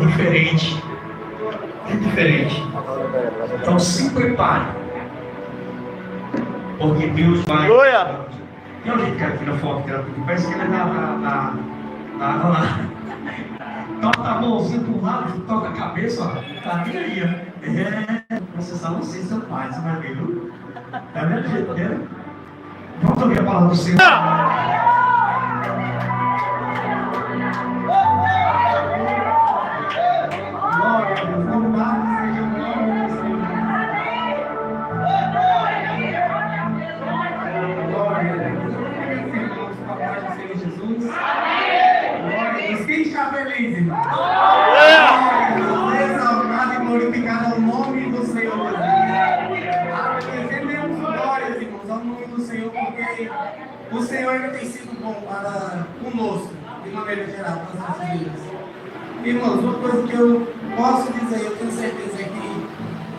diferente. É diferente. Então se prepare. Porque Deus vai. Tem alguém que tira foto dela? Parece que ela é na água lá. Toca a mãozinha para um lado, toca a cabeça, ó. Tá bem aí, ó. Vocês são vocês, seu pai, você vai ver, viu? É o mesmo jeito dele. Vamos ouvir a palavra do Senhor. Feliz, irmão. Exaltado e glorificado ao nome do Senhor. Rendemos glórias, irmãos, ao nome do Senhor, porque o Senhor ainda tem sido bom para conosco, de maneira geral, para as nossas vidas. Irmãos, uma coisa que eu posso dizer, eu tenho certeza que,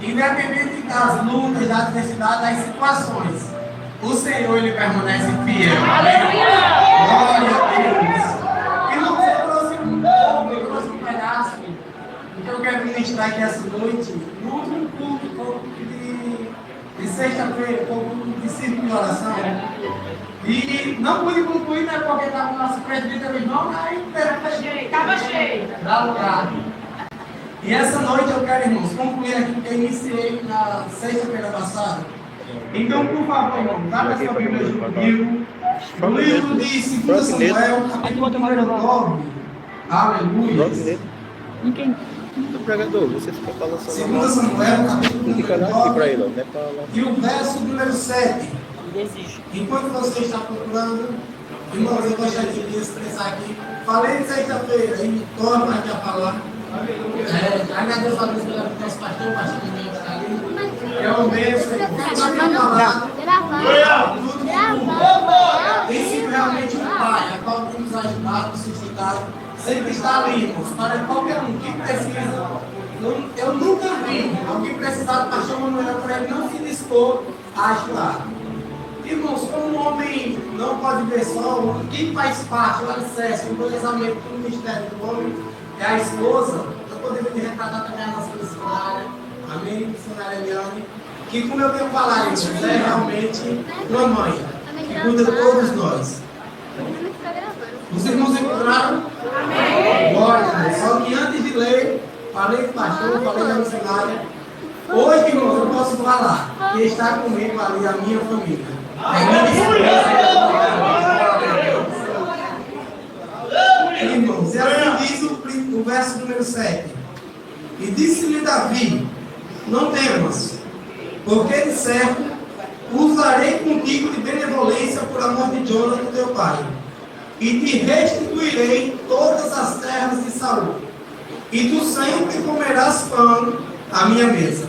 independente das lutas, das adversidades, das situações, o Senhor, Ele permanece fiel. Glória a Deus. Eu quero ministrar aqui essa noite, no último culto de sexta-feira, foi o culto de círculo de oração. E não pude concluir, né, porque estava o nosso presbítero irmão, aí estava cheio. Dá lugar. E essa noite eu quero, irmãos, concluir aquilo que eu iniciei na sexta-feira passada. Então, por favor, irmão, dá essa Bíblia junto comigo. No livro de 2 Samuel, capítulo 9. Aleluia. O pregador, você fica balançando. 2 Samuel, capítulo Fica lá aqui para ele, né? E o verso número 7. Enquanto você está procurando, irmãos, eu gostaria de expressar aqui. Falei de sexta-feira e torno aqui a falar. Agradeço a Deus pelo nosso pastor Miguel está ali. É o mesmo. Esse realmente o Pai, a qual tem nos ajudado, nos sustentado, sempre está ali, irmãos, para qualquer um que precisa. Eu nunca vi alguém precisar do pastor Manuel para ele não se dispor a ajudar. Irmãos, como um homem não pode ver só, quem faz parte, o alicerce, o planejamento do ministério do homem é a esposa. Eu poderia me retratar também a nossa missionária, amém, missionária Eliane, que, como eu tenho falado, irmãos, é realmente uma mãe que cuida de todos nós. Os irmãos encontraram? Amém. Glória a Deus. Só que antes de ler, falei do pastor, falei da missionária. Hoje, irmãos, eu posso falar que está comigo ali a minha família. Irmãos, e assim diz o verso número 7. E disse-lhe Davi: não temas, porque de certo usarei contigo de benevolência por amor de Jonathan teu pai, e te restituirei todas as terras de Saul, e tu sempre comerás pão à minha mesa.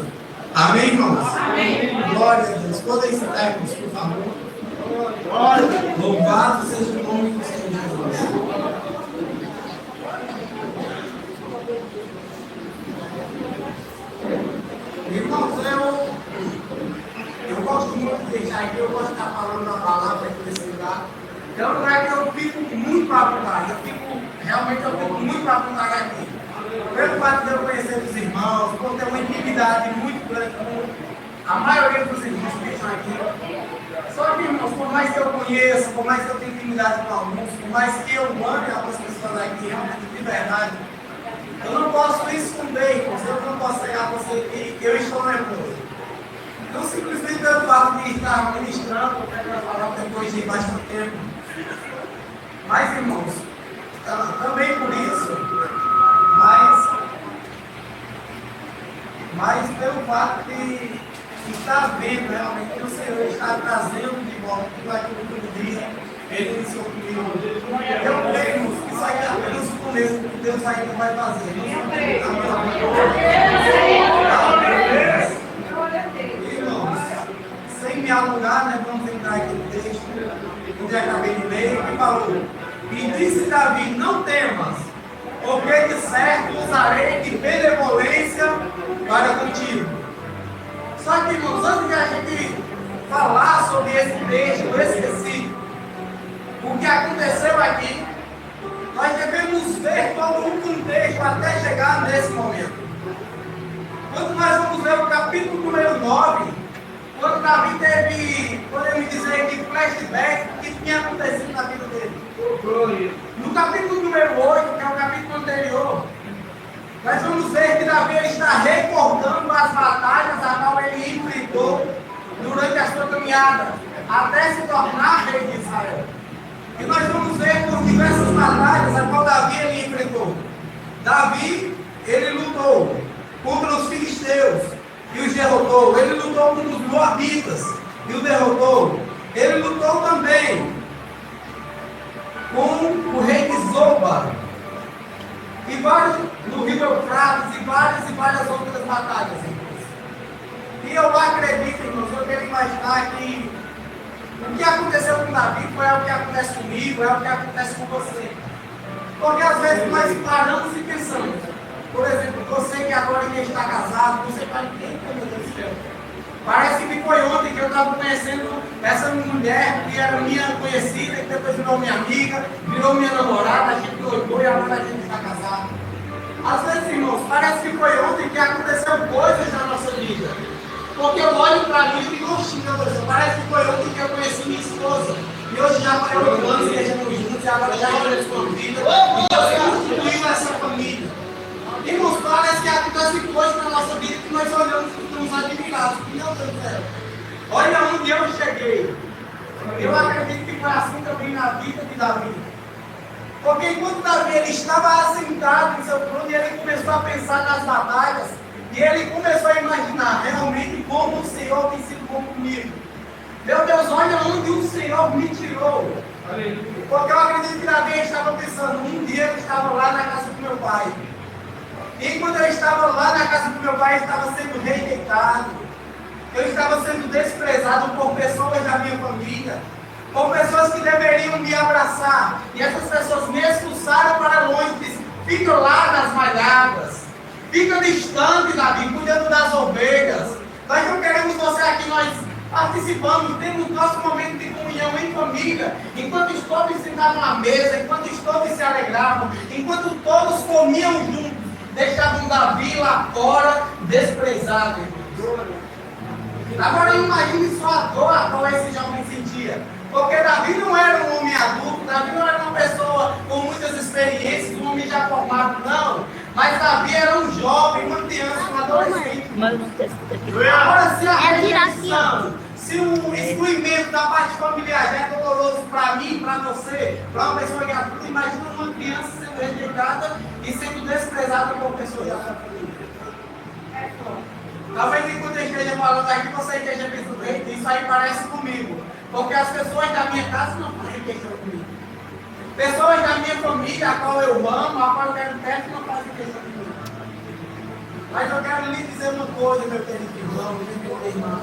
Amém, irmãos? Amém. Glória a Deus. Podem sentar, irmãos, por favor. Louvado seja o nome do Senhor Jesus. Irmãos, eu gosto muito de deixar aqui, eu gosto de estar falando da palavra aqui nesse lugar. É um lugar que eu fico muito para vontade. Eu fico muito para vontade aqui. Pelo fato de eu conhecer os irmãos, por ter uma intimidade muito grande com a maioria dos irmãos que estão aqui. Só que, irmãos, por mais que eu conheça, por mais que eu tenha intimidade com alguns, por mais que eu ame algumas pessoas aqui, realmente de verdade, eu não posso esconder, irmãos, eu não posso chegar a você que eu estou nervoso. Não simplesmente pelo fato de estar ministrando, para falar depois de bastante tempo. Mas, irmãos, também por isso, mas pelo fato de estar vendo realmente que o Senhor está trazendo de volta tudo aquilo que Ele diz, Ele iniciou comigo. Eu creio que isso aí é apenas o começo do que Deus ainda vai fazer. Irmãos, sem me alongar, né, vamos entrar aqui no texto, onde acabei de ler, que falou: e disse Davi: não temas, porque de certo usarei de benevolência para contigo. Só que, irmãos, antes de a gente falar sobre esse texto específico, o que aconteceu aqui, nós devemos ver todo o contexto até chegar poder me dizer que flashback que tinha acontecido na vida dele. No capítulo número 8, que é o capítulo anterior, nós vamos ver que Davi está recordando as batalhas a qual ele enfrentou durante a sua caminhada, até se tornar rei de Israel. E nós vamos ver por diversas batalhas a qual Davi ele enfrentou. Davi, ele lutou contra os filisteus e os derrotou. Ele lutou contra os moabitas e o derrotou. Ele lutou também com o rei de Zoba e vários no rio Eufrates e várias outras batalhas. E eu acredito, irmãos, eu quero imaginar que o que aconteceu com Davi foi o que acontece comigo, é o que acontece com você. Porque às vezes nós paramos e pensamos, por exemplo, você que agora que está casado, você fala, eita, meu Deus do céu. Parece que foi ontem que eu estava conhecendo essa mulher que era minha conhecida, que depois virou minha amiga, virou minha namorada, a gente noivou e agora a gente está casado. Às vezes, irmãos, parece que foi ontem que aconteceu coisas na nossa vida. Porque eu olho para mim e digo, oxe, meu Deus, parece que foi ontem que eu conheci minha esposa. E hoje já vai 8 anos que a gente estamos juntos, e agora já olhamos para a vida. E eu constituindo essa família. Irmãos, parece que acontece coisas na nossa vida que nós olhamos e ficamos admirados. Meu Deus do céu. Olha onde eu cheguei. Eu acredito que foi assim também na vida de Davi. Porque enquanto Davi ele estava assentado em seu trono, e ele começou a pensar nas batalhas, e ele começou a imaginar realmente como o Senhor tem sido bom comigo. Meu Deus, olha onde o Senhor me tirou. Porque eu acredito que Davi estava pensando, um dia eu estava lá na casa do meu pai. E quando eu estava lá na casa do meu pai, eu estava sendo rejeitado. Eu estava sendo desprezado por pessoas da minha família. Por pessoas que deveriam me abraçar. E essas pessoas me expulsaram para longe. Fica lá nas malhadas. Fica distante, Davi, cuidando das ovelhas. Nós não queremos você aqui, nós participamos, temos nosso momento de comunhão em família. Enquanto todos sentavam à mesa, enquanto todos se alegravam, enquanto todos comiam juntos, deixavam Davi lá fora, desprezado. Agora imagine só a dor a qual esse jovem sentia. Porque Davi não era um homem adulto, Davi não era uma pessoa com muitas experiências, um homem já formado, não. Mas Davi era um jovem, uma criança, um adolescente. Agora, se a rejeição, se o excluimento da parte familiar já é doloroso para mim, para você, para uma pessoa que é adulta, imagina uma criança sendo rejeitada e sendo desprezada por pessoas da sua família. Talvez enquanto eu esteja falando aqui, você esteja pensando, eita, isso aí parece comigo. Porque as pessoas da minha casa não fazem questão comigo. Pessoas da minha família, a qual eu amo, a qual eu quero perto, não fazem questão comigo. Mas eu quero lhe dizer uma coisa, meu querido irmão, meu irmão.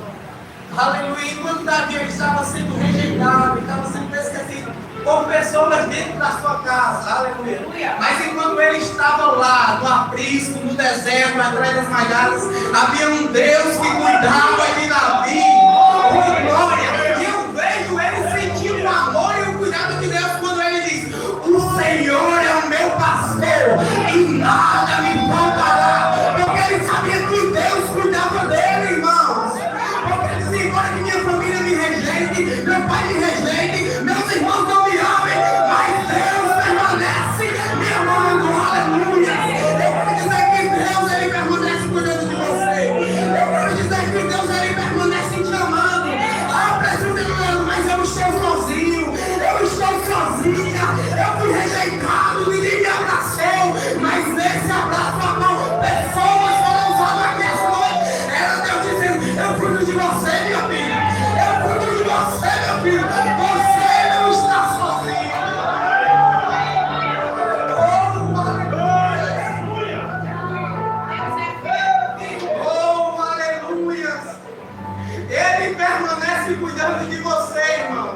Aleluia. Enquanto Davi estava sendo rejeitado, estava sendo esquecido por pessoas dentro da sua casa. Aleluia. Mas enquanto ele estava lá, no aprisco, no deserto, atrás das malhadas, havia um Deus que cuidava de Davi. Oh, glória! Ele sentiu o amor e o cuidado de Deus quando ele diz: o Senhor é o meu pastor e nada me faltará. Porque ele sabia que Deus cuidava dele, irmãos. Porque ele dizia: embora que minha família me rejeite, meu pai me rejeite, meus irmãos não me amem, mas Deus permanece me amando. Aleluia. Eu quero dizer que Deus ele permanece cuidando de você. Eu quero dizer que Deus ele permanece te amando. Mas eu estou sozinho, eu estou sozinha, eu fui rejeitado, ninguém me abraçou, mas nesse abraço a qual pessoas foram usadas aqui essa noite, era Deus dizendo: eu cuido de você, minha filha, eu cuido de você, meu filho, você não está sozinho. Oh, aleluia! Ele permanece cuidando de você, irmão.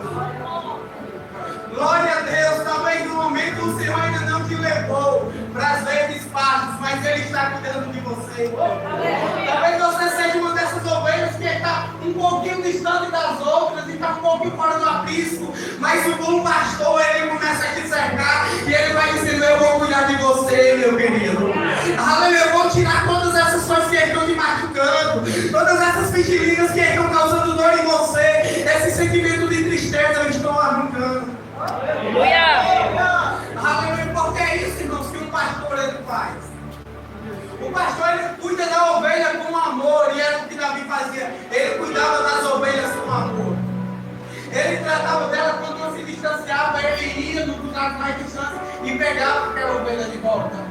Glória a Deus. Talvez no momento o Senhor ainda não te levou para as verdes partes, mas Ele está cuidando de você, irmão. Talvez você seja uma dessas ovelhas que está um pouquinho distante das outras e está um pouquinho fora do aprisco, mas o bom pastor, ele começa a te cercar e ele vai dizendo: eu vou cuidar de você, meu querido. Aleluia, eu vou tirar todas essas coisas que estão te machucando, todas essas mentirinhas que estão causando dor em você, esses Esse sentimento de tristeza eu estou arrancando. Aleluia! Aleluia, porque é isso, irmãos, que um pastor ele faz. O pastor ele cuida da ovelha com amor, e era o que Davi fazia. Ele cuidava das ovelhas com amor. Ele tratava dela quando não se distanciava, ele ia no lugar mais distante e pegava aquela ovelha de volta.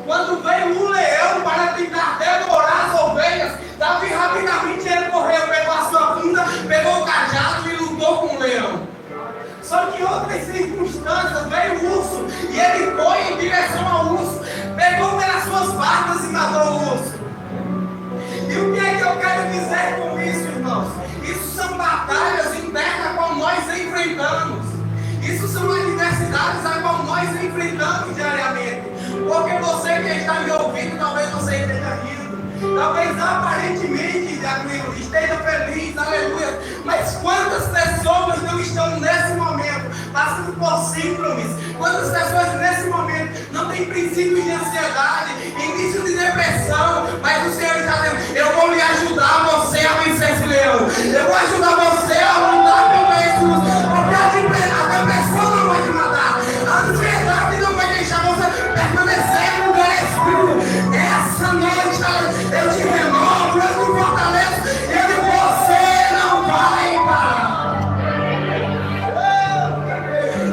Quando veio um leão para tentar devorar as ovelhas, Davi rapidamente ele correu, pegou a sua funda, pegou o cajado e lutou com o leão. Só que em outras circunstâncias veio o urso e ele foi em direção ao urso, pegou pelas suas barbas e matou o urso. E o que é que eu quero dizer com isso, irmãos? Isso são batalhas internas com nós enfrentamos. Isso são adversidades a qual nós enfrentamos diariamente. Porque você que está me ouvindo, talvez você esteja rindo. Talvez aparentemente, amigo, esteja feliz, aleluia. Mas quantas pessoas não estão nesse momento passando por síndromes? Quantas pessoas nesse momento não têm princípios de ansiedade, início de depressão? Mas o Senhor está dizendo, eu vou lhe ajudar você a vencer esse leão. Eu vou ajudar você a lutar contra isso. Porque a depressão não vai te matar. A ansiedade não vai deixar você permanecer no lugar escuro. Essa noite eu te renovo, eu te fortaleço. E você não vai parar.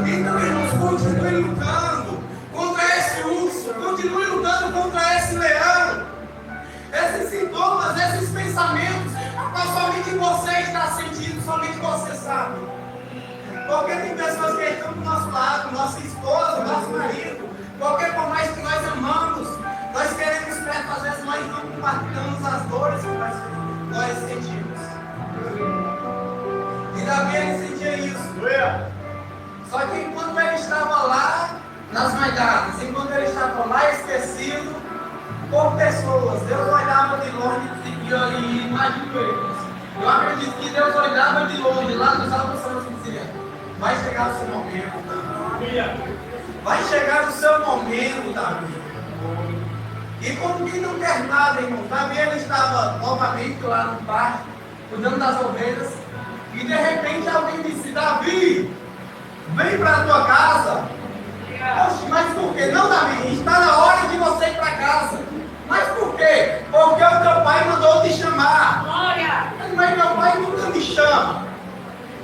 Então, irmãos, continue lutando contra esse urso. Continue lutando contra esse leão. Esses sintomas, esses pensamentos, mas somente você está sentindo, somente você sabe. Porque tem pessoas que estão do nosso lado, nossa esposa, nosso marido, porque por mais que nós amamos, nós queremos perto, às vezes nós não compartilhamos as dores que nós sentimos. E Davi ele sentia isso. Só que enquanto ele estava lá nas maiadas, enquanto ele estava lá esquecido por pessoas, Deus olhava de longe e imagina eles. Eu acredito que Deus olhava de longe, lá nos altos céus e dizia, vai chegar o seu momento, Davi. Vai chegar o seu momento, Davi. E como quem não quer nada, irmão, Davi ele estava novamente lá no parque, cuidando das ovelhas, e de repente alguém disse, Davi, vem para a tua casa. Oxe, mas por quê? Não, Davi, está na hora de você ir para casa. Mas por quê? Porque o teu pai mandou te chamar. Glória! Mas meu pai nunca me chama.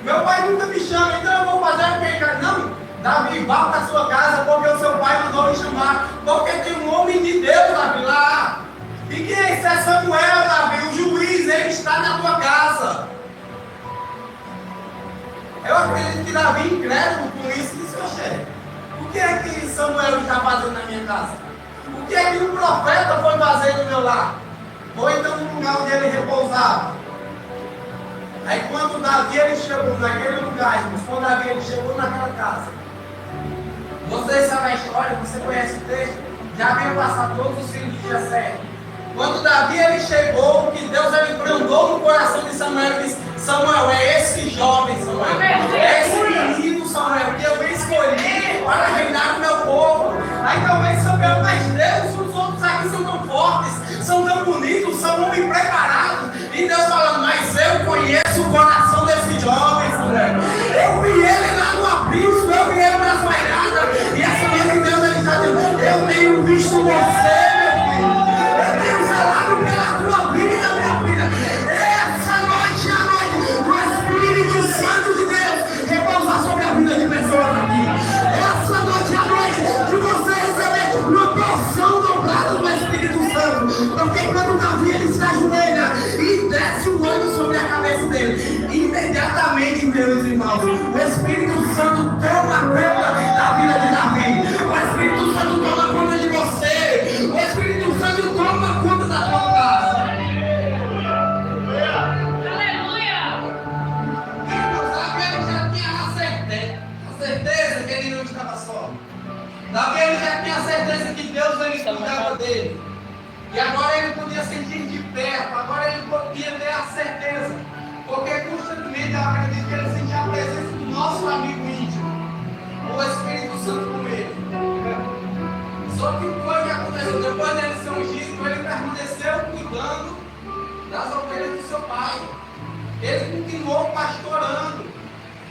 Meu pai nunca me chama, então eu vou fazer o quê? Não, Davi, vá para a sua casa, porque o seu pai mandou me chamar. Porque tem um homem de Deus, Davi, lá. E quem é esse? É Samuel, Davi, o juiz, ele está na tua casa. Eu acredito que Davi, incrédulo com isso, disse, oxe, o que é que Samuel está fazendo na minha casa? O que é que o profeta foi fazer no meu lar? Vou então no lugar onde ele repousava. Aí quando Davi ele chegou naquele lugar, irmãos, quando Davi ele chegou naquela casa, você sabe a história, você conhece o texto, já veio passar todos os filhos de Jessé. Quando Davi ele chegou, que Deus ele brandou no coração de Samuel e disse, Samuel, é esse jovem, Samuel, é esse menino, Samuel, que eu escolhi para reinar o meu povo. Aí talvez Samuel, mas Deus, os outros aqui são tão fortes, são tão bonitos, são homens preparados. E Deus falando, mas eu conheço o coração desse jovem, Samuel. Eu vi ele lá no aprisco, eu vi ele nas malhadas. E essa noite Deus ele está dizendo, eu tenho visto você, meu filho. Eu tenho zelado pela tua vida, minha filha. Essa noite é a noite do Espírito Santo de Deus repousar sobre a vida de pessoas aqui. Essa noite é a noite de você receber uma porção dobrada do Espírito Santo. Porque quando Davi ele se ajoelha e desce o olho sobre a cabeça dele, imediatamente, meus irmãos, o Espírito Santo toma conta da vida de Davi. O Espírito Santo toma conta de você. O Espírito Santo toma conta da tua casa. Aleluia! Davi ele já tinha a certeza que ele não estava só. Davi ele já tinha a certeza que Deus ele cuidava dele. E agora ele podia sentir de perto, agora ele podia ter a certeza. Porque constantemente eu acredito que ele sentia a presença do nosso amigo íntimo, o Espírito Santo com ele. Só que o que aconteceu? Depois dele ser ungido, ele permaneceu cuidando das ovelhas do seu pai. Ele continuou pastorando.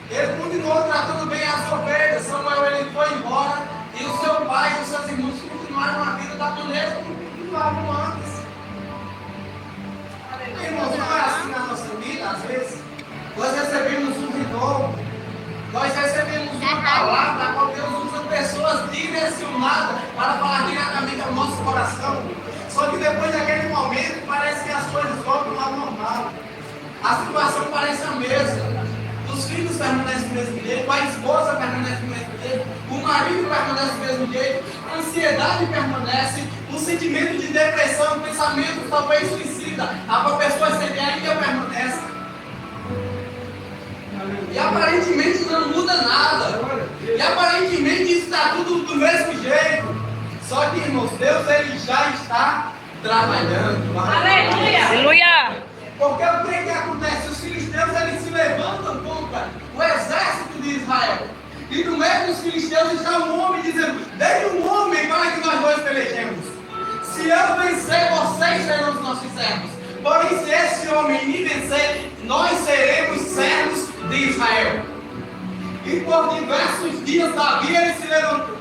Ele continuou tratando bem as ovelhas. Samuel ele foi embora e o seu pai e os seus irmãos continuaram a vida da maneira como continuavam antes. Irmãos, não é assim na nossa vida, às vezes. Nós recebemos um renovo, nós recebemos uma palavra, a qual Deus usa pessoas direcionadas para falar diretamente ao nosso coração. Só que depois daquele momento, parece que as coisas voltam ao normal. A situação parece a mesma. Os filhos permanecem do mesmo jeito, a esposa permanece do mesmo jeito, o marido permanece do mesmo jeito, a ansiedade permanece, o sentimento de depressão, o pensamento talvez suicida, a pessoa seria ainda permanece. E aparentemente não muda nada. E aparentemente está tudo do mesmo jeito. Só que, irmãos, Deus ele já está trabalhando. Aleluia! Aleluia! Porque o que acontece? Os filisteus eles se levantam contra o exército de Israel. E no meio dos filisteus está um homem dizendo: dê um homem para que nós dois pelejemos. Se eu vencer, vocês serão os nossos servos. Porém, se esse homem me vencer, nós seremos servos de Israel. E por diversos dias Davi ele se levantou,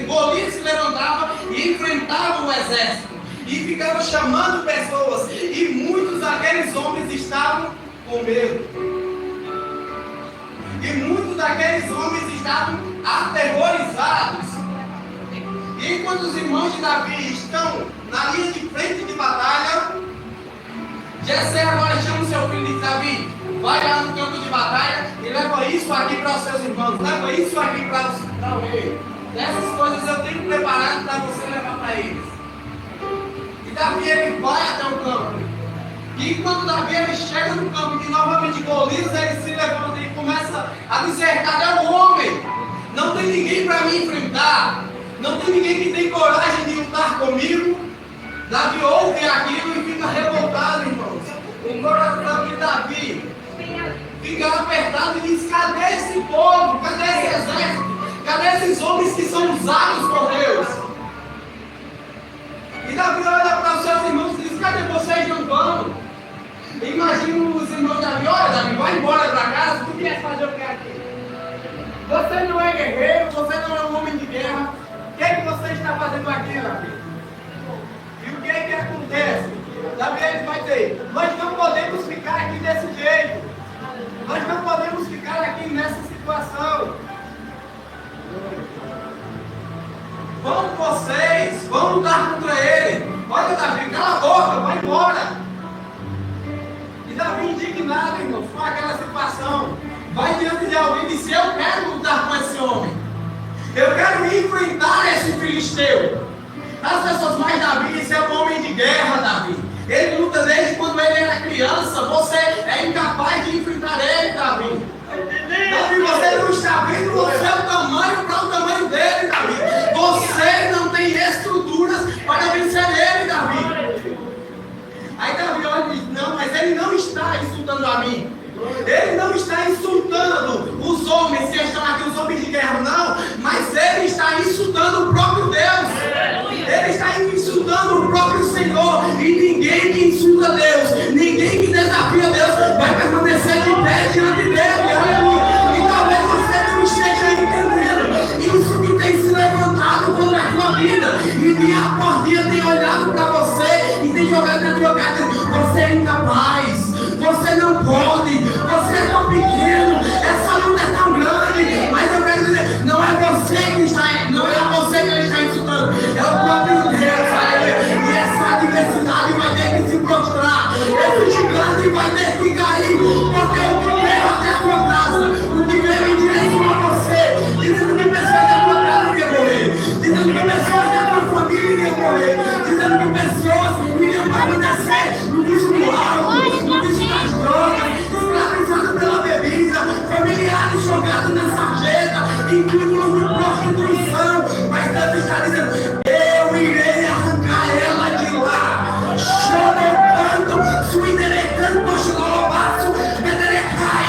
Golias se levantava e enfrentava o exército. E ficava chamando pessoas. E muitos daqueles homens estavam com medo. E muitos daqueles homens estavam aterrorizados. E enquanto os irmãos de Davi estão na linha de frente de batalha, Jessé agora chama o seu filho e diz: Davi, vai lá no campo de batalha e leva isso aqui para os seus irmãos. Leva isso aqui para o rei. Essas coisas eu tenho preparado para você levar para eles. E Davi ele vai até o campo. E quando Davi ele chega no campo, que novamente Golias ele se levanta e começa a dizer: cadê o homem? Não tem ninguém para me enfrentar. Não tem ninguém que tem coragem de lutar comigo. Davi ouve aquilo e fica revoltado, irmãos. O coração de Davi fica apertado e diz: cadê esse povo? Cadê esse exército? Cadê esses homens que são usados por Deus? E Davi olha para os seus irmãos e diz: cadê vocês? Não vão. Imagina os irmãos de Davi: olha, Davi, vai embora para casa, tu quer fazer o que aqui? Você não é guerreiro, você não é um homem de guerra. O que é que você está fazendo aqui, Davi? E o que é que acontece? Davi ele vai dizer: nós não podemos ficar aqui desse jeito. Nós não podemos ficar aqui nessa situação. Vão vocês, vão lutar contra ele. Olha, Davi, cala a boca, vai embora. E Davi, indignado, irmãos, com aquela situação, vai diante de alguém e diz: eu quero lutar com esse homem. Eu quero enfrentar esse filisteu. As pessoas mais, Davi, isso é um homem de guerra, Davi. Ele luta desde quando ele era criança. Você é incapaz de enfrentar ele, Davi. Davi, você não está vendo o seu tamanho para o tamanho dele, Davi. Você não tem estruturas para vencer ele, Davi. Aí Davi olha e diz: não, mas ele não está insultando a mim. Ele não está insultando os homens que estão aqui, os homens de guerra, não. Mas ele está insultando o próprio Deus. Ele está insultando o próprio Senhor. E ninguém que insulta Deus, ninguém que desafia Deus, vai permanecer de pé diante dele. Aleluia. E talvez você não esteja entendendo isso que tem se levantado contra a sua vida. E dia após dia tem olhado para você e tem jogado na tua cara: você é incapaz. Você não pode, você é tão pequeno, essa luta é tão grande. Mas eu quero dizer, não é você que está, não é você que ele está insultando, é o próprio Deus. E essa adversidade vai ter que se prostrar, esse gigante vai ter que cair, porque o que veio até a tua casa, o que veio em direção a você, dizendo que pessoas da tua casa iam morrer, dizendo que pessoas da tua família iam morrer, dizendo que pessoas iriam permanecer no vício alto, no vício das drogas, escravizados pela bebida, familiares jogados na sarjeta, incluindo de prostituição. Mas Deus está dizendo: eu irei arrancar ela de lá. Chorando, suiderecando, chorobaço, pederecai.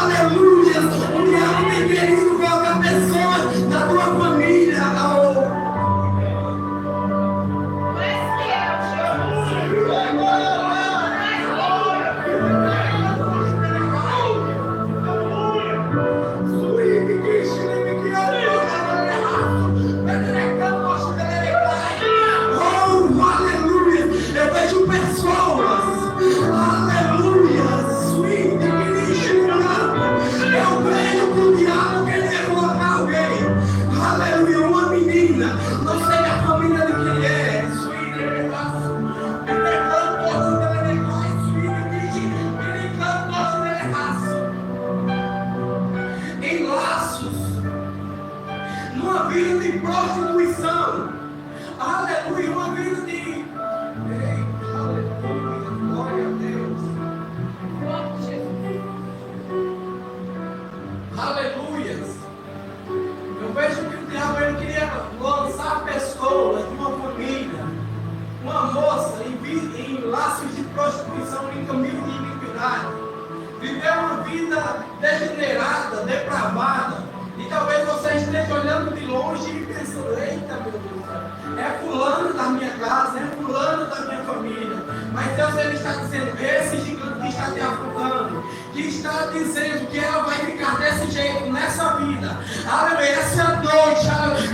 Aleluia. O diabo tem querido colocar pessoas da tua família. em laços de prostituição, em caminho de iniquidade. Viveu uma vida degenerada, depravada. E talvez você esteja olhando de longe e pensando: eita, meu Deus, é fulano da minha casa, é fulano da minha família. Mas Deus, ele está dizendo: esse gigante que está te afrontando, que está dizendo que ela vai ficar desse jeito nessa vida. Aleluia, essa noite,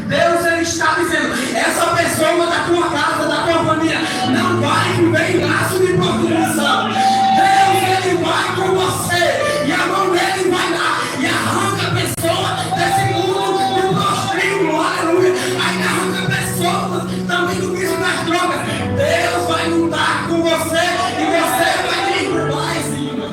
Deus, ele está dizendo: essa pessoa da tua casa, da tua família, não vai viver em laço de prostituição. Deus, ele vai com você, e a mão dele vai lá e arranca a pessoa desse mundo do prostíbulo, aleluia. Aí arranca pessoas também do vício das drogas. Deus vai lutar com você e você vai derrubar em cima.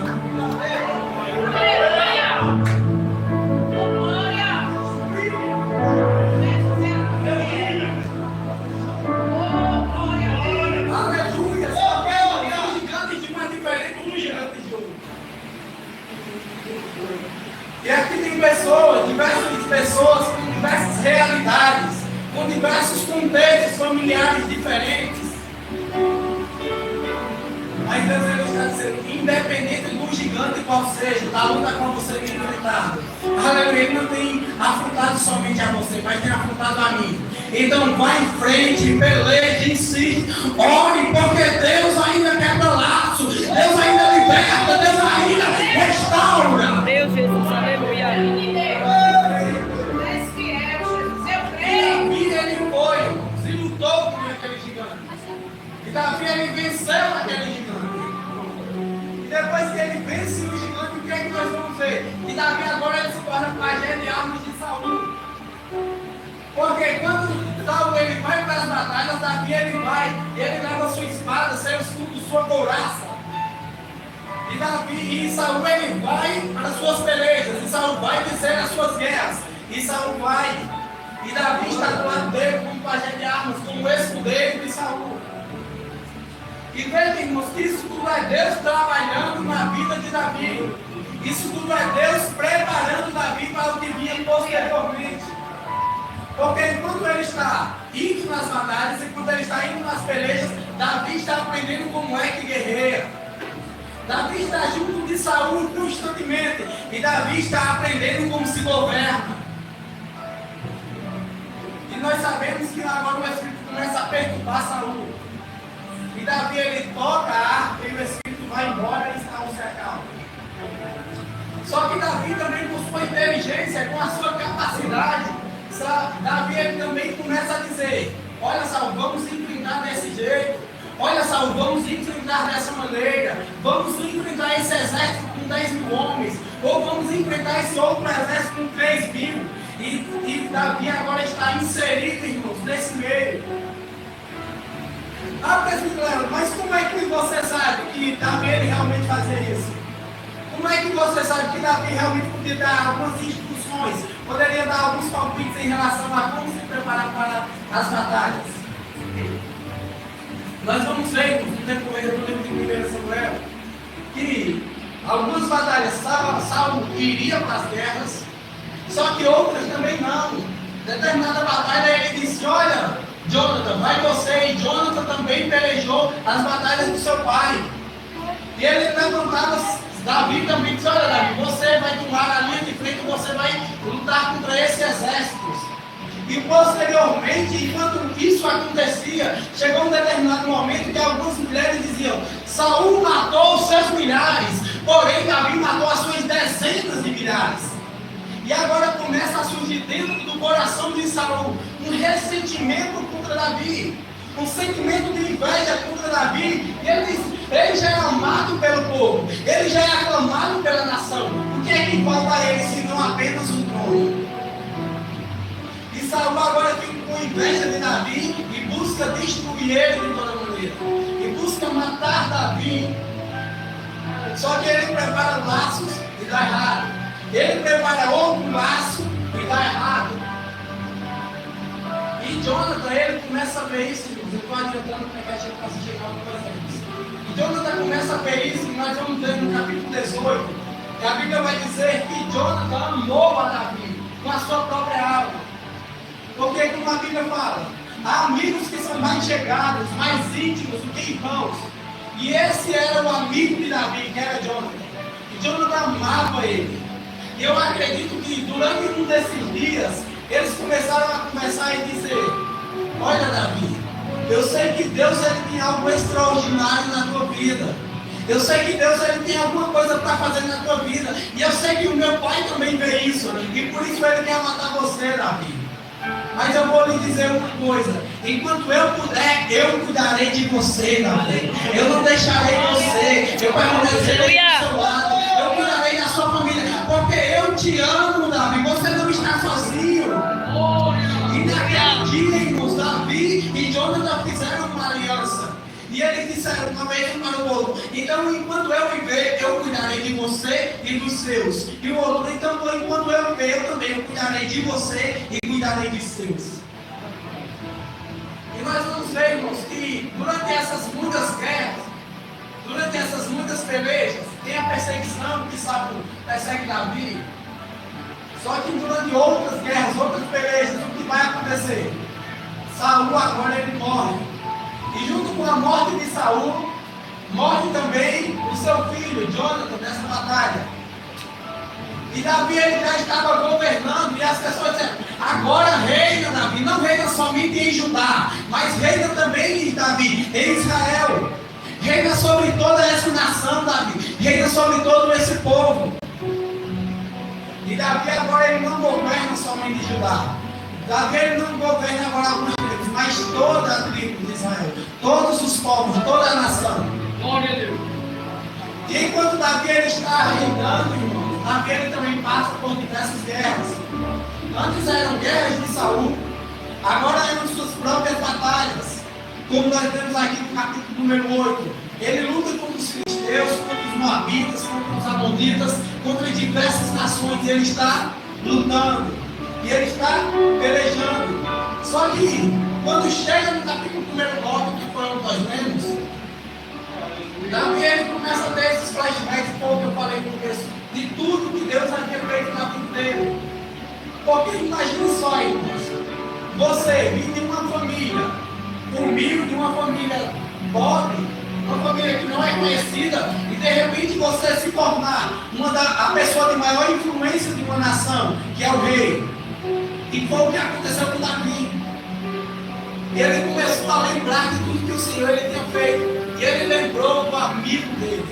Aleluia. Só que é um gigante de uma diferente do gigante de outro. E aqui tem pessoas, diversas pessoas com diversas realidades, com diversos contextos familiares diferentes. Mas Deus, ele está dizendo: independente do gigante qual seja, da luta com você tem enfrentado, aleluia, ele não tem afrontado somente a você, mas tem afrontado a mim. Então vai em frente, peleje, insiste, ore, porque Deus ainda quebra laço, Deus ainda liberta, Deus ainda restaura. Deus, Jesus, aleluia. Davi, ele foi, se lutou com aquele gigante. E Davi, ele venceu aquele gigante. E depois que ele vence o gigante, o que é que nós vamos ver? E Davi agora ele se torna pajé de armas de Saul. Porque quando Saul ele vai para as batalhas, Davi ele vai, e ele leva sua espada, seu escudo, sua couraça. E Davi, e Saul ele vai para as suas pelejas, e Saul vai dizer as suas guerras, e Saul vai. E Davi está do lado dele como pajé de armas, como escudeiro de Saul. E veja, irmãos, que isso tudo é Deus trabalhando na vida de Davi. Isso tudo é Deus preparando Davi para o que vinha posteriormente. Porque enquanto ele está indo nas batalhas, enquanto ele está indo nas pelejas, Davi está aprendendo como é que guerreia. Davi está junto de Saul constantemente. E Davi está aprendendo como se governa. E nós sabemos que agora o Espírito começa a perturbar Saul. E Davi ele toca a harpa e o Espírito vai embora e está um cercado. Só que Davi também, com sua inteligência, com a sua capacidade, Davi ele também começa a dizer: olha, Saul, vamos enfrentar desse jeito. Olha, Saul, vamos enfrentar dessa maneira. Vamos enfrentar esse exército com 10 mil homens. Ou vamos enfrentar esse outro exército com 3 mil. E Davi agora está inserido, irmãos, nesse meio. Ah, presbítero, mas como é que você sabe que Davi ele realmente fazia isso? Como é que você sabe que Davi realmente podia dar algumas instruções, poderia dar alguns palpites em relação a como se preparar para as batalhas? Nós vamos ver no decorrer do livro de 1 Samuel que algumas batalhas Saul iria para as guerras, só que outras também não. Determinada batalha ele disse: olha, Jonathan, vai você. E Jonathan também pelejou as batalhas do seu pai. E ele levantava Davi também disse: olha, Davi, você vai tomar a linha de frente, você vai lutar contra esses exércitos. E posteriormente, enquanto isso acontecia, chegou um determinado momento que algumas mulheres diziam: Saul matou os seus milhares, porém Davi matou as suas dezenas de milhares. E agora começa a surgir dentro do coração de Saul um ressentimento contra Davi, um sentimento de inveja contra Davi. E ele diz: ele já é amado pelo povo, ele já é aclamado pela nação. O que é que falta a ele senão apenas um trono? E Saul agora fica com inveja de Davi e busca destruir ele de toda maneira, e busca matar Davi. Só que ele prepara laços e dá errado. Ele prepara outro laço e dá errado. E Jonathan, ele começa a ver isso. Eu estou adiantando para que a gente possa chegar no presente. E Jonathan começa a ver isso, e nós vamos ver no capítulo 18, que a Bíblia vai dizer que Jonathan amou a Davi com a sua própria alma. Porque como a Bíblia fala, Há amigos que são mais chegados, mais íntimos do que irmãos. E esse era o amigo de Davi, que era Jonathan. E Jonathan amava ele. E eu acredito que durante um desses dias, eles começaram a conversar e dizer: olha, Davi, eu sei que Deus ele tem algo extraordinário na tua vida. Eu sei que Deus ele tem alguma coisa para fazer na tua vida. E eu sei que o meu pai também vê isso. E por isso ele quer matar você, Davi. Mas eu vou lhe dizer uma coisa: enquanto eu puder, eu cuidarei de você, Davi. Eu não deixarei você. Eu permanecerei do seu lado. Eu cuidarei da sua família. Porque eu te amo, Davi. Você não está sozinho. E naquele dia, irmãos, Davi e Jonathan fizeram uma aliança. E eles disseram uma vez um para o outro: então, enquanto eu viver, eu cuidarei de você e dos seus. E o outro: então, enquanto eu viver, eu também cuidarei de você e cuidarei dos seus. E nós vamos ver, irmãos, que durante essas muitas guerras, durante essas muitas pelejas, tem a perseguição que Saul persegue Davi. Só que durante outras guerras, outras pelejas, o que vai acontecer? Saul agora ele morre. E junto com a morte de Saul, morre também o seu filho, Jonathan, nessa batalha. E Davi ele já estava governando, e as pessoas disseram: agora reina, Davi, não reina somente em Judá, mas reina também, Davi, em Israel. Reina sobre toda essa nação, Davi, reina sobre todo esse povo. E Davi agora ele não governa somente em Judá. Davi ele não governa agora alguns tribos, mas toda a tribo de Israel, todos os povos, toda a nação. Glória a Deus. E enquanto Davi ele está reinando, irmãos, Davi ele também passa por diversas guerras. Antes eram guerras de Saul, agora eram suas próprias batalhas. Como nós temos aqui no capítulo número 8. Ele luta contra os filisteus, contra os moabitas, contra os amonitas, contra diversas nações. Ele está lutando. E ele está pelejando. Só que, quando chega no capítulo número 9, que foi onde nós lemos, Davi ele começa a ter esses flashbacks, como eu falei no começo, de tudo que Deus havia feito na vida dele. Porque imagina só, irmãos, você vir de uma família humilde, uma família pobre, uma família que não é conhecida, e de repente você se tornar a pessoa de maior influência de uma nação, que é o rei. E foi o que aconteceu com Davi. Ele começou a lembrar de tudo que o Senhor ele tinha feito. E ele lembrou do amigo dele.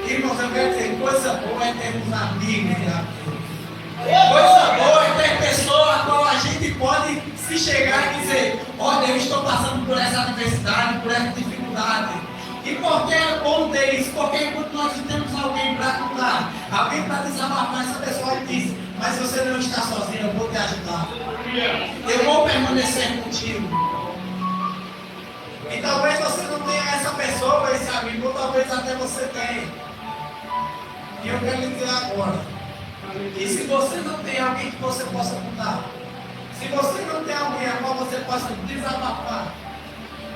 Irmãos, eu quero dizer, coisa boa é termos amigos. Coisa boa é ter pessoa a qual a gente pode se chegar e dizer: olha, eu estou passando por essa adversidade, por essa dificuldade. E por que é bom ter isso? Porque enquanto nós temos alguém para contar, alguém para desabafar, essa pessoa diz: mas você não está sozinho, eu vou te ajudar. Eu vou permanecer contigo. E talvez você não tenha essa pessoa, esse amigo, ou talvez até você tenha. E eu quero lhe dizer agora: e se você não tem alguém que você possa contar, se você não tem alguém a qual você possa desabafar,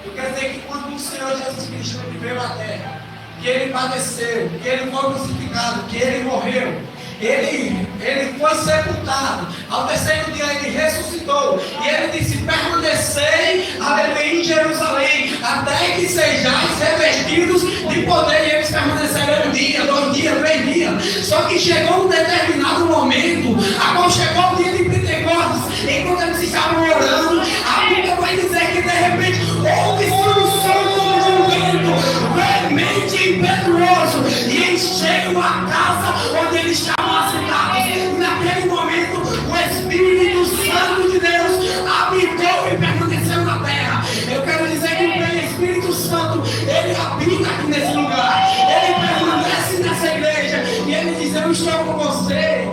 eu quero dizer que quando o Senhor Jesus Cristo veio à terra, que Ele padeceu, que Ele foi crucificado, que Ele morreu, Ele foi sepultado, ao terceiro dia Ele ressuscitou, e Ele disse: permanecei, aleluia, em Jerusalém, até que sejais revestidos de poder. E eles permaneceram 1 dia, 2 dias, 3 dias. Só que chegou um determinado momento, a qual chegou o dia de Pentecostes, enquanto eles estavam orando, a Bíblia vai dizer que de repente houve um som como de um vento veemente e impetuoso, e encheu a casa onde eles estavam assentados. E naquele momento o Espírito Santo de Deus habitou e permaneceu na terra. Eu quero dizer que o Espírito Santo ele habita aqui nesse lugar, ele permanece nessa igreja, e ele diz: eu estou com você.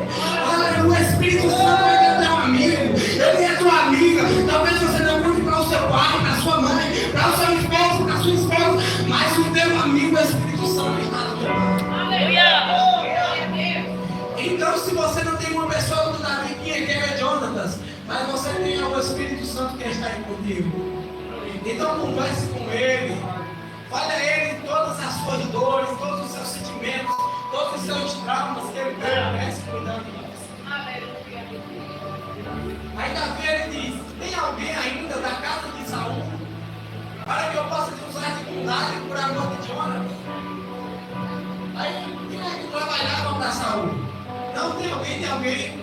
Olha, o Espírito Santo ele é teu amigo, ele é tua amiga. Talvez você não conte para o seu pai, para a sua mãe, para o seu esposo, para a sua esposa, mas o teu amigo, o Espírito Santo, está no teu lado. Aleluia! Então, se você não tem uma pessoa do Davi, que é Jonatas, mas você tem o Espírito Santo que está aí contigo, então converse com ele, fale a ele todas as suas dores, todos os seus sentimentos, todos os seus traumas, que ele permanece cuidando de você. Aí Davi ele diz: tem alguém ainda da tem alguém? Tem alguém?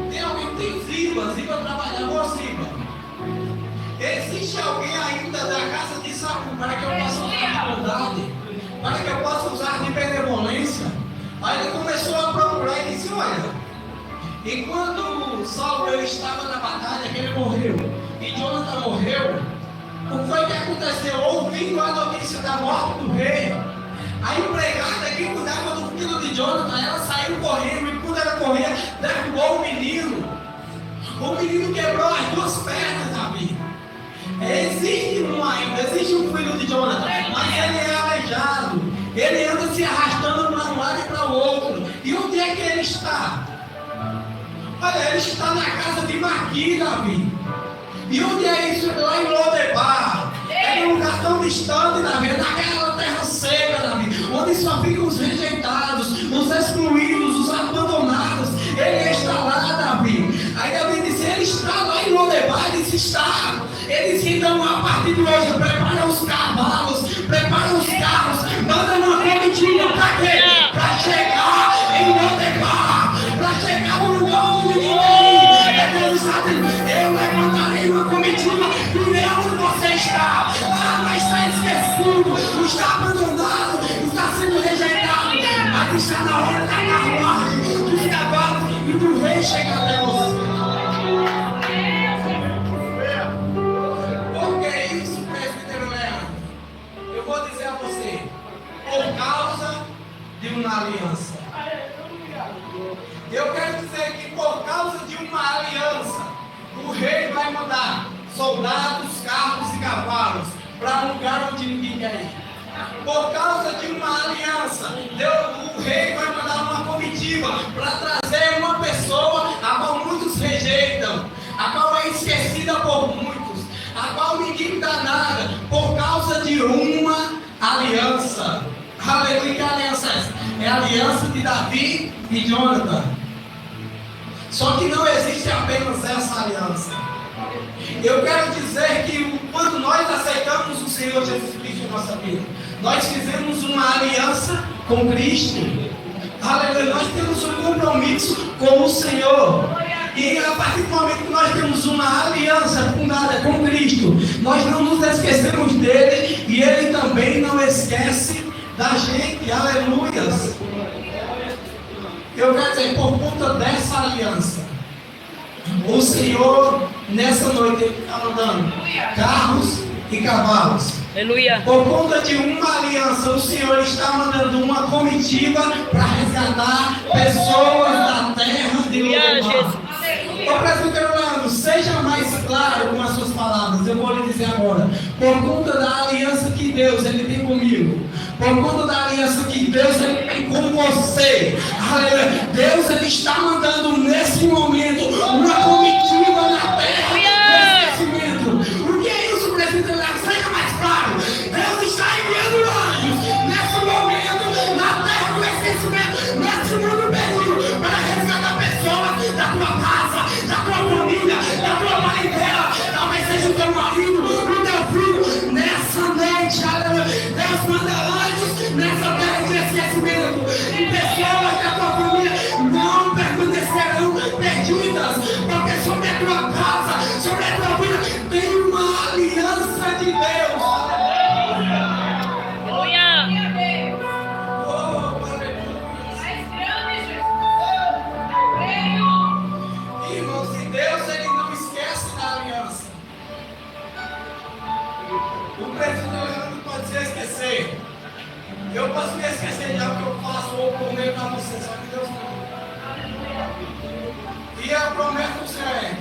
Tem alguém que tem Ziba? Ziba trabalhava ou Ziba? Existe alguém ainda da casa de Saul para que eu possa usar de bondade? Para que eu possa usar de benevolência? Aí ele começou a procurar e disse, olha, enquanto Saul ele estava na batalha, que ele morreu, e Jonathan morreu, o que foi que aconteceu? Ouvindo a notícia da morte do rei, a empregada que cuidava do filho de Jonathan, ela saiu correndo, e quando ela corria, derrubou o menino. O menino quebrou as duas pernas, Davi. Existe um filho de Jonathan, mas ele é aleijado. Ele anda se arrastando para um lado e para o outro. E onde é que ele está? Olha, ele está na casa de Maqui, Davi. E onde é isso? Lá em Lodebar. É um lugar tão distante, Davi, naquela terra seca, Davi, onde só ficam os rejeitados, os excluídos, os abandonados. Ele está lá, Davi. Aí Davi disse, ele está lá em Lodebar, ele disse, está. Ele disse, então a partir de hoje, prepara os cavalos, prepara os carros, manda uma comitiva para quê? Para chegar em Lodebar, para chegar no lugar onde ninguém é. Deus sabe, eu levantarei uma comitiva e ver onde você está. Ah, mas está esquecido, está abandonado, está sendo rejeitado, mas está na hora da carruagem, dos cavalos e do rei chegar até você. Por que isso, presbítero Leandro? Eu vou dizer a você, por causa de uma aliança. Eu quero dizer que por causa de uma aliança, o rei vai mandar soldados, carros e cavalos para um lugar onde ninguém quer ir. Por causa de uma aliança, o rei vai mandar uma comitiva para trazer uma pessoa a qual muitos rejeitam, a qual é esquecida por muitos, a qual ninguém dá nada, por causa de uma aliança. Aleluia, que aliança é essa? É a aliança de Davi e Jonathan. Só que não existe apenas essa aliança. Eu quero dizer que quando nós aceitamos o Senhor Jesus Cristo em nossa vida, nós fizemos uma aliança com Cristo. Aleluia, nós temos um compromisso com o Senhor. E a partir do momento que nós temos uma aliança fundada com Cristo, nós não nos esquecemos dele e ele também não esquece da gente. Aleluias. Eu quero dizer, por conta dessa aliança, o Senhor nessa noite está mandando carros e cavalos. Aleluia. Por conta de uma aliança, o Senhor está mandando uma comitiva para resgatar pessoas da terra de Lodebar. Ô presbítero Leandro, seja mais claro com as suas palavras. Eu vou lhe dizer agora. Por conta da aliança que Deus ele tem comigo, por conta da aliança que Deus ele tem com você, aleluia, Deus ele está mandando nesse momento uma comitiva na terra do esquecimento. O que é isso, presbítero Leandro? Seja mais claro. Deus está enviando anjos nesse momento na terra do esquecimento, nesse mundo perdido, para resgatar pessoas da tua casa, da tua família, da tua parentela, talvez seja o teu marido, o teu filho. Nessa noite, aleluia, Deus manda anjos nessa terra de esquecimento, e pessoas da tua família não permanecerão perdidas, porque sobre a tua casa, sobre a tua vida, tem uma aliança de Deus. Aleluia. Oh, irmãos, e Deus ele não esquece da aliança. O presbítero não pode se esquecer. Eu posso me esquecer de algo que eu faço ou prometo para você, só que Deus não. E a promessa do Senhor é.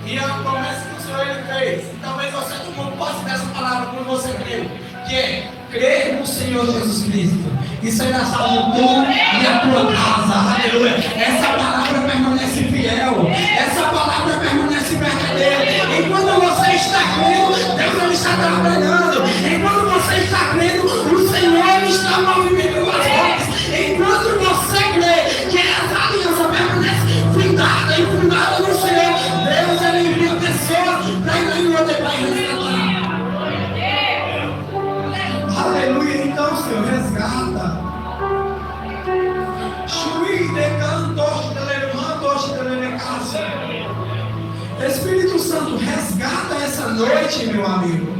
E a promessa que o Senhor ele fez. E talvez você tomou posse dessa palavra quando você creu. Que é crer no Senhor Jesus Cristo. E será salvo tu e a tua casa. Aleluia. Essa palavra permanece fiel. Essa palavra permanece verdadeira. Enquanto você está crendo, Deus não está trabalhando. Enquanto você está crendo, o Senhor está movimentando as coisas. Enquanto você crê que essa aliança permanece fundada e fundada no Senhor, Deus ele envia pessoas para ir em Lodebar e resgatar. Aleluia, então Senhor, resgata. Shui de noite, meu amigo.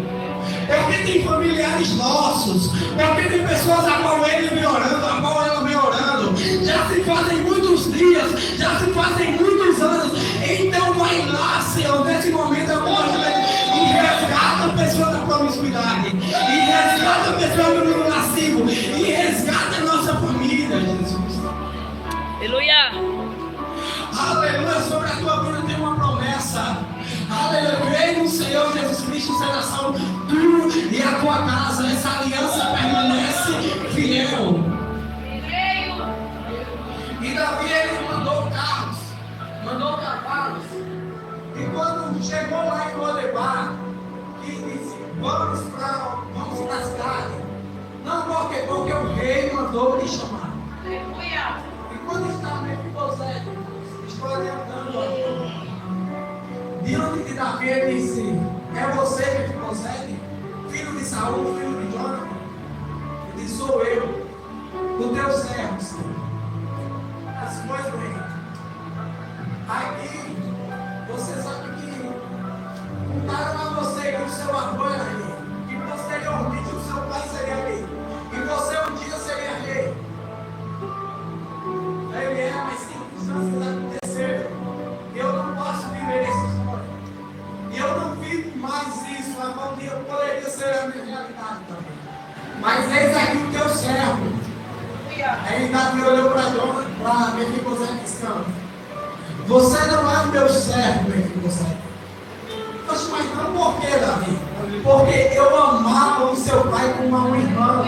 Porque tem familiares nossos, porque tem pessoas a qual ele vem orando, a qual ela vem orando. Já se fazem muitos dias, já se fazem muitos anos. Então vai lá, Senhor, nesse momento eu gosto e resgata a pessoa da promiscuidade, e resgata a pessoa do mundo lascivo, e resgata a nossa família, Jesus. Aleluia. Aleluia, sobre a tua vida tem uma promessa. Aleluia, creio no Senhor Jesus Cristo será salvo tu e a tua casa. Essa aliança permanece fiel. E Davi ele mandou carros, mandou cavalos. E quando chegou lá em Lodebar, ele disse: vamos para a cidade. Não, porque o rei mandou lhe chamar. E quando está Mefibosete, estou adiantando aqui, diante de Davi, ele disse: é você, Mefibosete, filho de Saul, filho de Jonathan? Ele disse: sou eu, o teu servo, Senhor. Mas, pois bem, aqui, você sabe que contaram a você que o seu avô era rei, que posteriormente o seu pai seria rei, e você um dia seria rei. Ele é, mas circunstâncias aconteceram. Eu não posso viver esse sonho. E eu não vivo mais isso. Mas um dia poderia ser a minha realidade também. Mas eis aqui o teu servo. Aí Davi olhou para Mefibosete e disse: você não é o meu servo, Mefibosete. Mas não por que, Davi? Porque eu amava o seu pai como um irmão.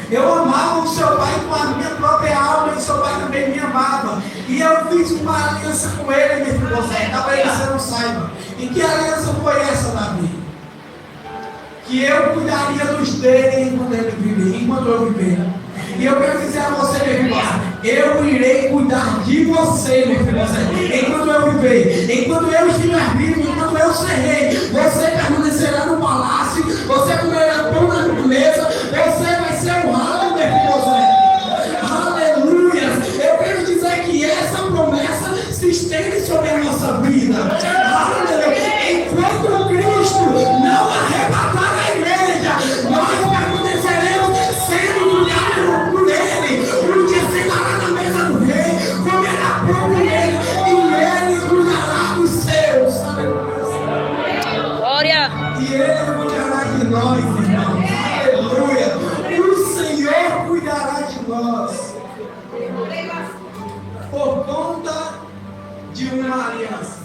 Eu amava o seu pai com a minha própria alma, e o seu pai também me amava. E eu fiz uma aliança com ele, Mefibosete, talvez você não saiba. E que aliança foi essa, Davi? Que eu cuidaria dos dele enquanto ele viver, enquanto eu viver. E eu quero dizer a você, Mefibosete, eu irei cuidar de você, Mefibosete, enquanto eu viver, enquanto eu estiver vivo, enquanto eu ser rei. Você permanecerá no palácio, você comerá pão na mesa, você vai ser honrado, Mefibosete. Aleluia! Eu quero dizer que essa promessa se estende sobre a nossa vida. Aleluia! Enquanto Cristo não arrebatar a igreja, nós permaneceremos sendo cuidados por ele. Um dia sentará na mesa do rei, comerá pão com ele, e ele cuidará dos seus. Glória. E ele cuidará de nós, irmãos. Aleluia. O Senhor cuidará de nós. Por conta de uma aliança.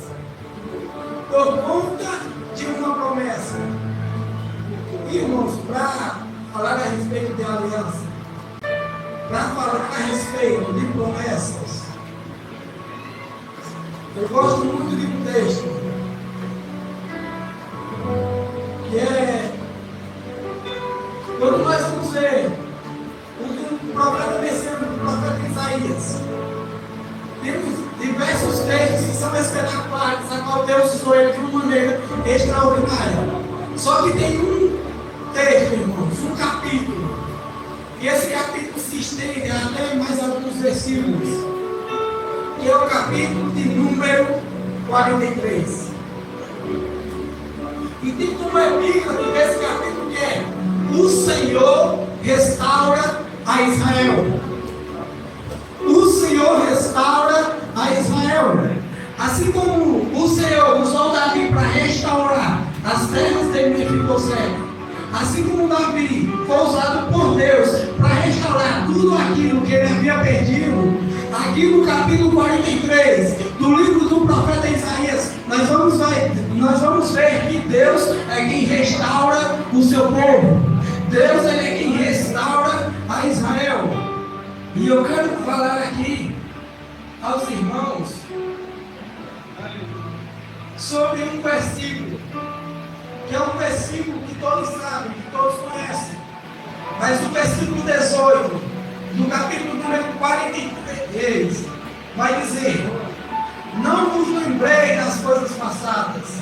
Por conta de uma promessa. Irmãos, para falar a respeito de aliança, para falar a respeito de promessas, eu gosto muito de um texto que é quando nós vamos ver o profeta messiânico, o profeta Isaías. Temos diversos textos que são espetaculares, a qual Deus usou ele de uma maneira extraordinária. Só que tem um texto, irmãos, um capítulo, e esse capítulo se estende até mais alguns versículos, que é o capítulo de número 43. E tem como epígrafe desse capítulo que é: o Senhor restaura a Israel. O Senhor restaura a Israel. Assim como o Senhor usou Davi para restaurar as terras de Mefibosete, assim como Davi foi usado por Deus para restaurar tudo aquilo que ele havia perdido, aqui no capítulo 43 do livro do profeta Isaías, nós vamos ver que Deus é quem restaura o seu povo. Deus é quem restaura a Israel. E eu quero falar aqui aos irmãos sobre um versículo, que é um versículo que todos sabem, que todos conhecem. Mas o versículo 18, do capítulo número 43, vai dizer: não vos lembrei das coisas passadas,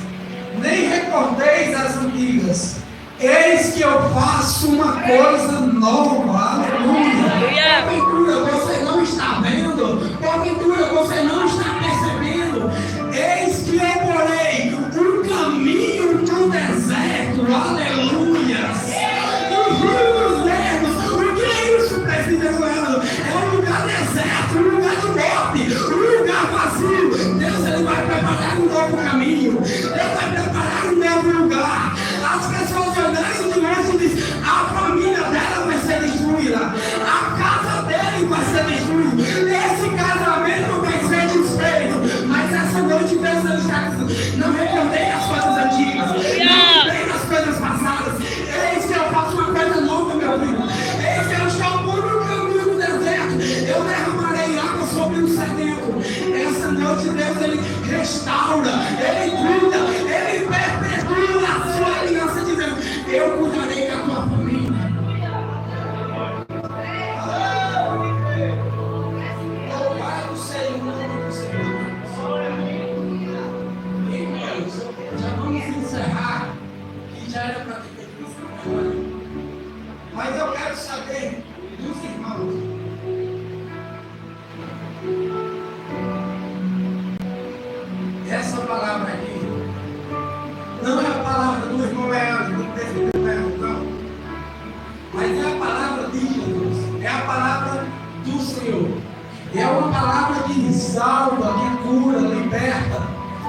nem recordeis as antigas. Eis que eu faço uma coisa nova. Aleluia. Porventura você não está vendo? Porventura você não está percebendo? Eis que eu porei um caminho de um Mas eu quero saber dos irmãos. Essa palavra aqui não é a palavra do irmão Leandro, do presbítero Leandro, não. Mas é a palavra de Jesus, é a palavra do Senhor. É uma palavra que salva, que cura, liberta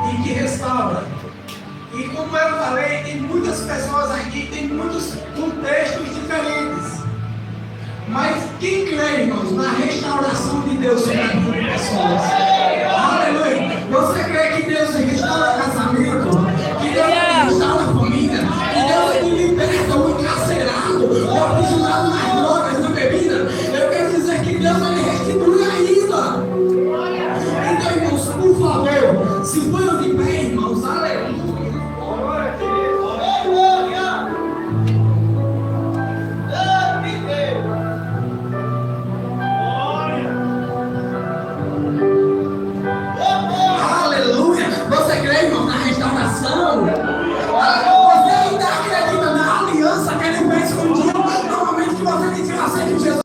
e que restaura. E como eu falei, tem muitas pessoas aqui, tem muitos contextos diferentes. Mas quem crê, irmãos, na restauração de Deus sobre a vida de pessoas? Aleluia! Você crê que Deus restaura casamento? Que Deus restaura a família? Que Deus liberta o encarcerado, o aprisionado nas drogas, na bebida? Eu quero dizer que Deus vai restituir ainda. Então, irmãos, por favor, se ponham de pé, irmãos, aleluia.